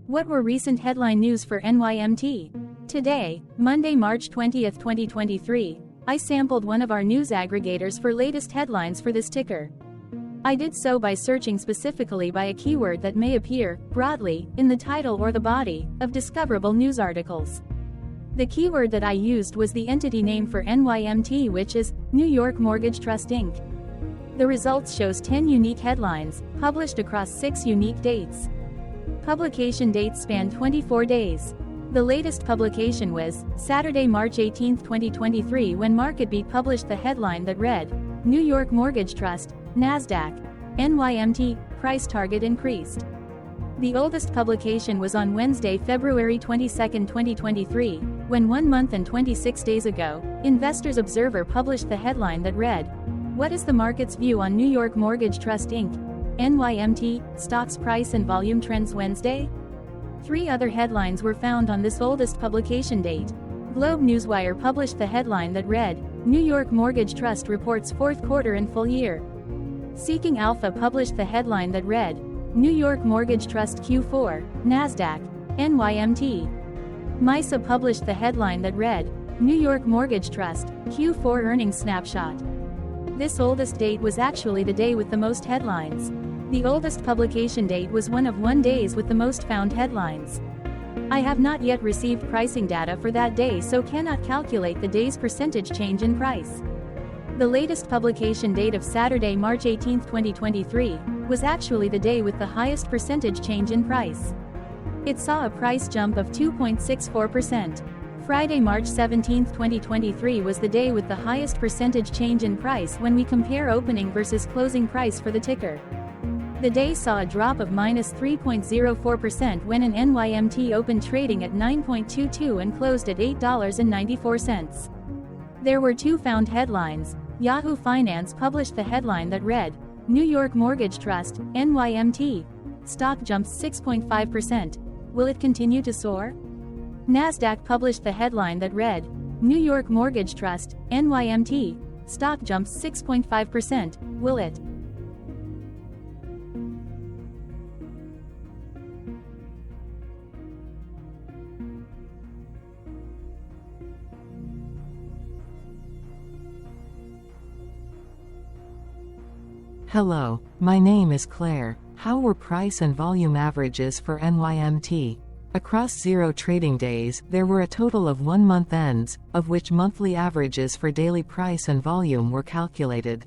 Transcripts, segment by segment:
What were recent headline news for NYMT? Today, Monday, March 20, 2023, I sampled one of our news aggregators for latest headlines for this ticker. I did so by searching specifically by a keyword that may appear, broadly, in the title or the body of discoverable news articles. The keyword that I used was the entity name for NYMT, which is New York Mortgage Trust Inc. The results shows 10 unique headlines, published across 6 unique dates. Publication dates span 24 days. The latest publication was Saturday, March 18, 2023, when MarketBeat published the headline that read, New York Mortgage Trust, NASDAQ, NYMT, price target increased. The oldest publication was on Wednesday, February 22, 2023, when 1 month and 26 days ago, Investors Observer published the headline that read, What is the market's view on New York Mortgage Trust Inc., NYMT, stocks price and volume trends Wednesday? 3 other headlines were found on this oldest publication date. Globe Newswire published the headline that read, New York Mortgage Trust reports 4th quarter and full year. Seeking Alpha published the headline that read, New York Mortgage Trust Q4, NASDAQ, NYMT. MISA published the headline that read, New York Mortgage Trust, Q4 earnings snapshot. This oldest date was actually the day with the most headlines. The oldest publication date was one of 1 days with the most found headlines. I have not yet received pricing data for that day, so cannot calculate the day's percentage change in price. The latest publication date of Saturday, March 18, 2023, was actually the day with the highest percentage change in price. It saw a price jump of 2.64%. Friday, March 17, 2023 was the day with the highest percentage change in price when we compare opening versus closing price for the ticker. The day saw a drop of -3.04% when an NYMT opened trading at $9.22 and closed at $8.94. There were 2 found headlines. Yahoo Finance published the headline that read, New York Mortgage Trust, NYMT. Stock jumps 6.5%. Will it continue to soar? NASDAQ published the headline that read, New York Mortgage Trust, NYMT. Stock jumps 6.5%. Will it? Hello, my name is Claire. How were price and volume averages for NYMT? Across 0 trading days, there were a total of 1 month ends, of which monthly averages for daily price and volume were calculated.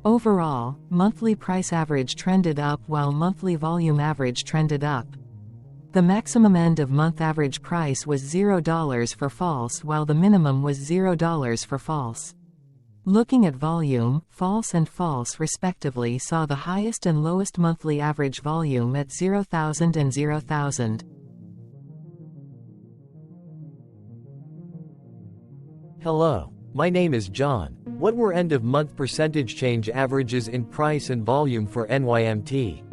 Overall, monthly price average trended up while monthly volume average trended up. The maximum end of month average price was $0 for false, while the minimum was $0 for false. Looking at volume, false and false respectively saw the highest and lowest monthly average volume at 0,000 and 0,000. Hello, my name is John. What were end-of-month percentage change averages in price and volume for NYMT?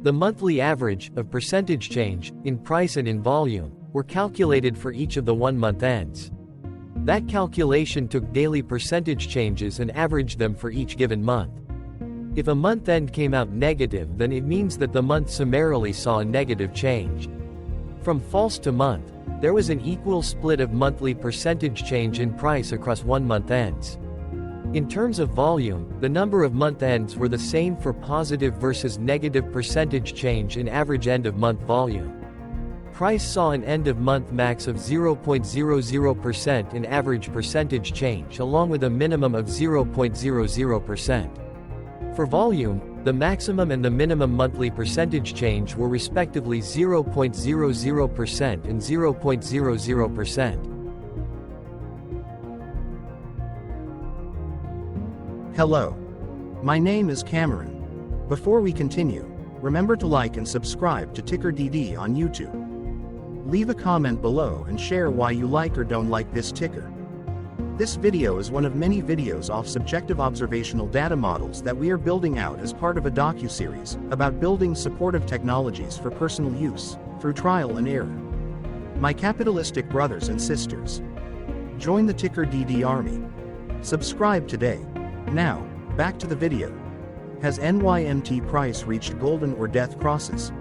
The monthly average of percentage change in price and in volume were calculated for each of the 1-month ends. That calculation took daily percentage changes and averaged them for each given month. If a month end came out negative, then it means that the month summarily saw a negative change. From false to month, there was an equal split of monthly percentage change in price across 1-month ends. In terms of volume, the number of month ends were the same for positive versus negative percentage change in average end-of-month volume. Price saw an end-of-month max of 0.00% in average percentage change, along with a minimum of 0.00%. For volume, the maximum and the minimum monthly percentage change were respectively 0.00% and 0.00%. Hello. My name is Cameron. Before we continue, remember to like and subscribe to TickerDD on YouTube. Leave a comment below and share why you like or don't like this ticker. This video is one of many videos off subjective observational data models that we are building out as part of a docu-series about building supportive technologies for personal use, through trial and error. My capitalistic brothers and sisters, join the TickerDD army. Subscribe today. Now, back to the video. Has NYMT price reached golden or death crosses?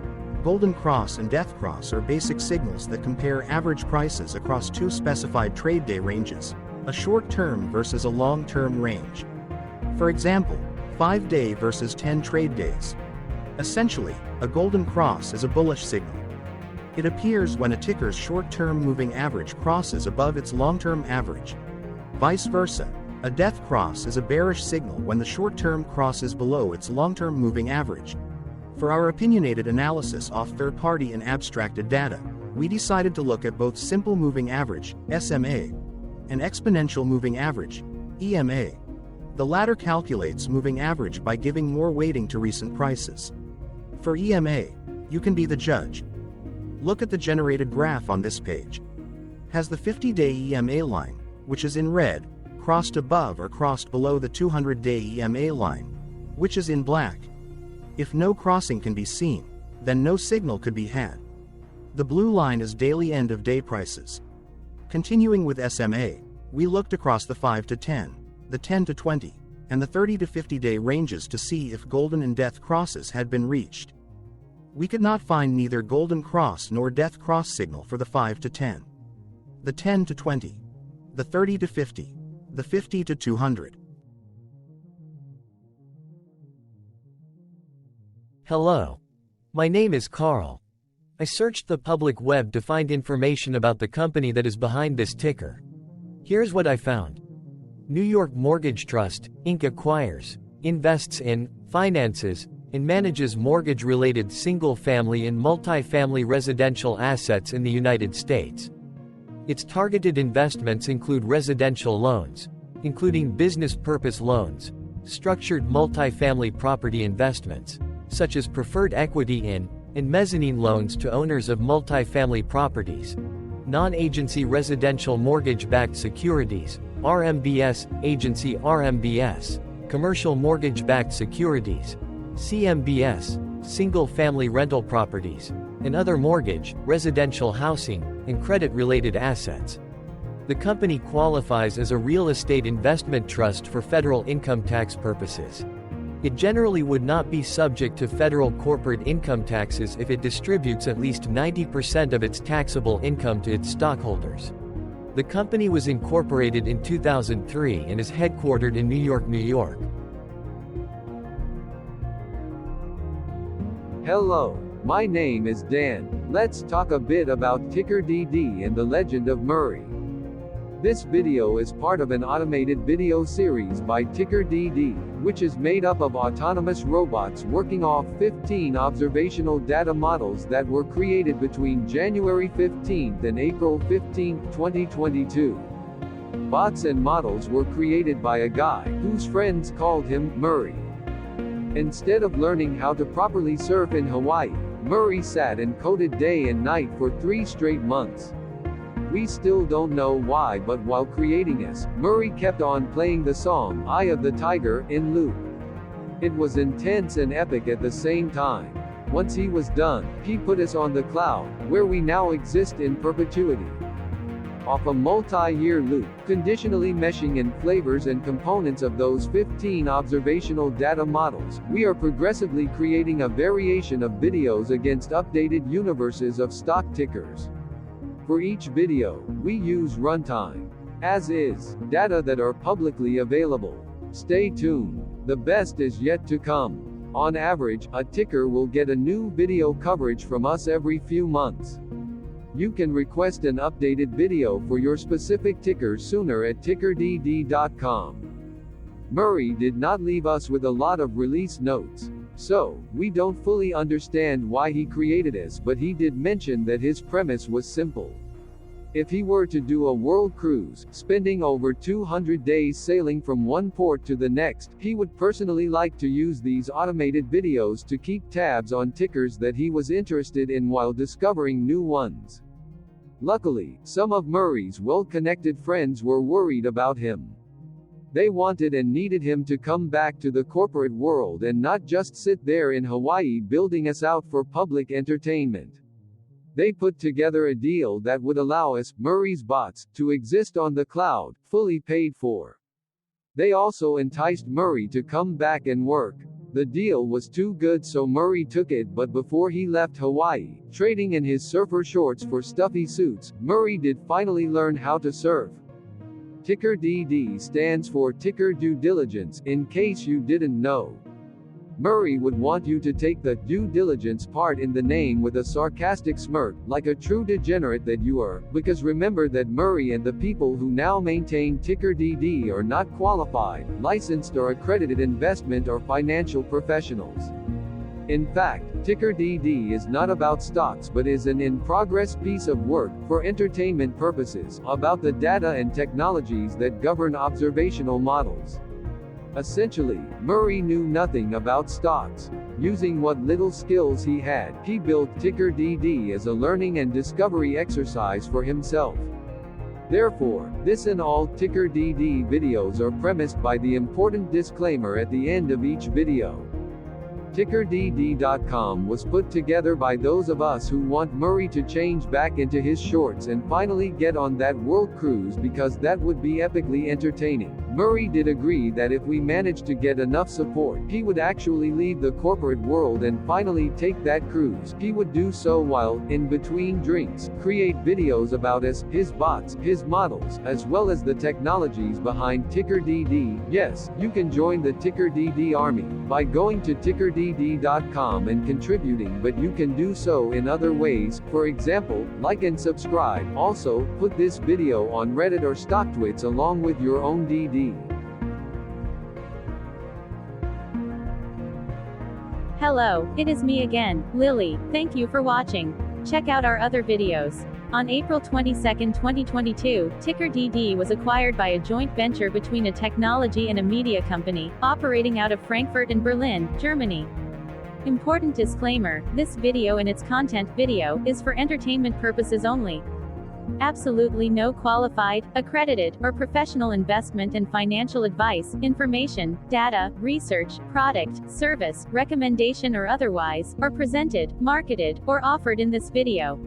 golden cross and death cross are basic signals that compare average prices across two specified trade day ranges, a short-term versus a long-term range. For example, 5-day versus 10 trade days. Essentially, a golden cross is a bullish signal. It appears when a ticker's short-term moving average crosses above its long-term average. Vice versa, a death cross is a bearish signal when the short-term crosses below its long-term moving average. For our opinionated analysis off third-party and abstracted data, we decided to look at both simple moving average, SMA, and exponential moving average, EMA. The latter calculates moving average by giving more weighting to recent prices. For EMA, you can be the judge. Look at the generated graph on this page. Has the 50-day EMA line, which is in red, crossed above or crossed below the 200-day EMA line, which is in black? If no crossing can be seen, then no signal could be had. The blue line is daily end-of-day prices. Continuing with SMA, we looked across the 5 to 10, the 10 to 20, and the 30 to 50-day ranges to see if golden and death crosses had been reached. We could not find neither golden cross nor death cross signal for the 5 to 10, the 10 to 20, the 30 to 50, the 50 to 200. Hello. My name is Carl. I searched the public web to find information about the company that is behind this ticker. Here's what I found. New York Mortgage Trust, Inc. acquires, invests in, finances, and manages mortgage-related single-family and multi-family residential assets in the United States. Its targeted investments include residential loans, including business purpose loans, structured multi-family property investments, such as preferred equity in, and mezzanine loans to owners of multi-family properties, non-agency residential mortgage-backed securities, RMBS, agency RMBS, commercial mortgage-backed securities, CMBS, single-family rental properties, and other mortgage, residential housing, and credit-related assets. The company qualifies as a real estate investment trust for federal income tax purposes. It generally would not be subject to federal corporate income taxes if it distributes at least 90% of its taxable income to its stockholders. The company was incorporated in 2003 and is headquartered in New York, New York. Hello, my name is Dan. Let's talk a bit about TickerDD and the Legend of Murray. This video is part of an automated video series by TickerDD, which is made up of autonomous robots working off 15 observational data models that were created between January 15th and April 15, 2022. Bots and models were created by a guy whose friends called him Murray. Instead of learning how to properly surf in Hawaii, Murray sat and coded day and night for 3 straight months. We still don't know why, but while creating us, Murray kept on playing the song Eye of the Tiger in loop. It was intense and epic at the same time. Once he was done, he put us on the cloud, where we now exist in perpetuity. Off a multi-year loop, conditionally meshing in flavors and components of those 15 observational data models, we are progressively creating a variation of videos against updated universes of stock tickers. For each video, we use runtime, as is, data that are publicly available. Stay tuned. The best is yet to come. On average, a ticker will get a new video coverage from us every few months. You can request an updated video for your specific ticker sooner at TickerDD.com. Murray did not leave us with a lot of release notes, so we don't fully understand why he created us, but he did mention that his premise was simple. If he were to do a world cruise, spending over 200 days sailing from one port to the next, he would personally like to use these automated videos to keep tabs on tickers that he was interested in while discovering new ones. Luckily, some of Murray's well-connected friends were worried about him. They wanted and needed him to come back to the corporate world and not just sit there in Hawaii building us out for public entertainment. They put together a deal that would allow us, Murray's bots, to exist on the cloud, fully paid for. They also enticed Murray to come back and work. The deal was too good, so Murray took it, but before he left Hawaii, trading in his surfer shorts for stuffy suits, Murray did finally learn how to surf. TickerDD stands for Ticker Due Diligence, in case you didn't know. Murray would want you to take the due diligence part in the name with a sarcastic smirk, like a true degenerate that you are, because remember that Murray and the people who now maintain TickerDD are not qualified, licensed or accredited investment or financial professionals. In fact, TickerDD is not about stocks but is an in-progress piece of work, for entertainment purposes, about the data and technologies that govern observational models. Essentially, Murray knew nothing about stocks. Using what little skills he had, he built TickerDD as a learning and discovery exercise for himself. Therefore, this and all TickerDD videos are premised by the important disclaimer at the end of each video. TickerDD.com was put together by those of us who want Murray to change back into his shorts and finally get on that world cruise, because that would be epically entertaining. Murray did agree that if we managed to get enough support, he would actually leave the corporate world and finally take that cruise. He would do so while, in between drinks, create videos about us, his bots, his models, as well as the technologies behind TickerDD. Yes, you can join the TickerDD army by going to TickerDD.com and contributing, but you can do so in other ways. For example, like and subscribe. Also, put this video on Reddit or StockTwits along with your own DD. Hello, it is me again, Lily. Thank you for watching. Check out our other videos. On April 22, 2022, TickerDD was acquired by a joint venture between a technology and a media company, operating out of Frankfurt and Berlin, Germany. Important disclaimer, this video and its content video is for entertainment purposes only. Absolutely no qualified, accredited, or professional investment and financial advice, information, data, research, product, service, recommendation or otherwise, are presented, marketed, or offered in this video.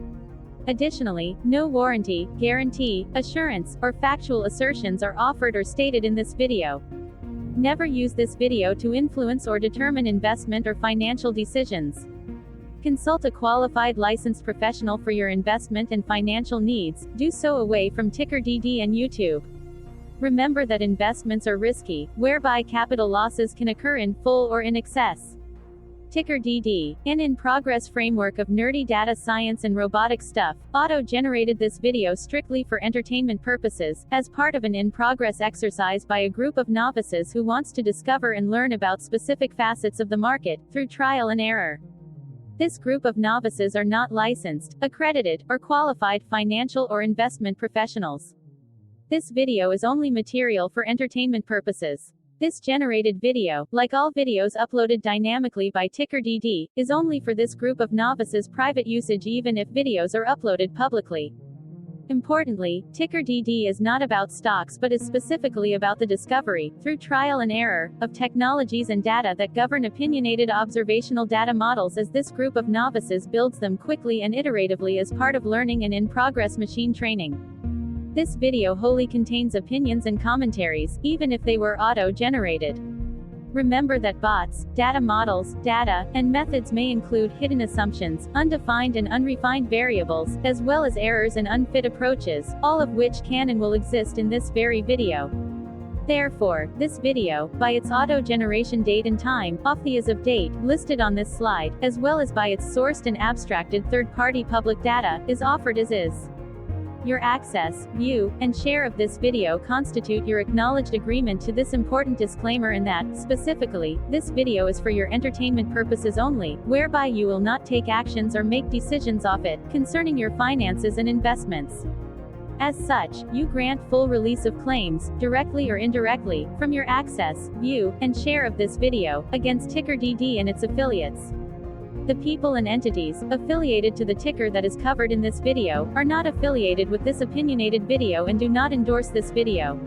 Additionally, no warranty, guarantee, assurance, or factual assertions are offered or stated in this video. Never use this video to influence or determine investment or financial decisions. Consult a qualified licensed professional for your investment and financial needs. Do so away from TickerDD and YouTube. Remember that investments are risky, whereby capital losses can occur in full or in excess. TickerDD, an in-progress framework of nerdy data science and robotic stuff, auto-generated this video strictly for entertainment purposes, as part of an in-progress exercise by a group of novices who wants to discover and learn about specific facets of the market, through trial and error. This group of novices are not licensed, accredited, or qualified financial or investment professionals. This video is only material for entertainment purposes. This generated video, like all videos uploaded dynamically by TickerDD, is only for this group of novices' private usage, even if videos are uploaded publicly. Importantly, TickerDD is not about stocks but is specifically about the discovery, through trial and error, of technologies and data that govern opinionated observational data models, as this group of novices builds them quickly and iteratively as part of learning and in-progress machine training. This video wholly contains opinions and commentaries, even if they were auto-generated. Remember that bots, data models, data, and methods may include hidden assumptions, undefined and unrefined variables, as well as errors and unfit approaches, all of which can and will exist in this very video. Therefore, this video, by its auto-generation date and time, off the as of date, listed on this slide, as well as by its sourced and abstracted third-party public data, is offered as is. Your access, view, and share of this video constitute your acknowledged agreement to this important disclaimer, and that, specifically, this video is for your entertainment purposes only, whereby you will not take actions or make decisions off it, concerning your finances and investments. As such, you grant full release of claims, directly or indirectly, from your access, view, and share of this video, against TickerDD and its affiliates. The people and entities affiliated to the ticker that is covered in this video are not affiliated with this opinionated video and do not endorse this video.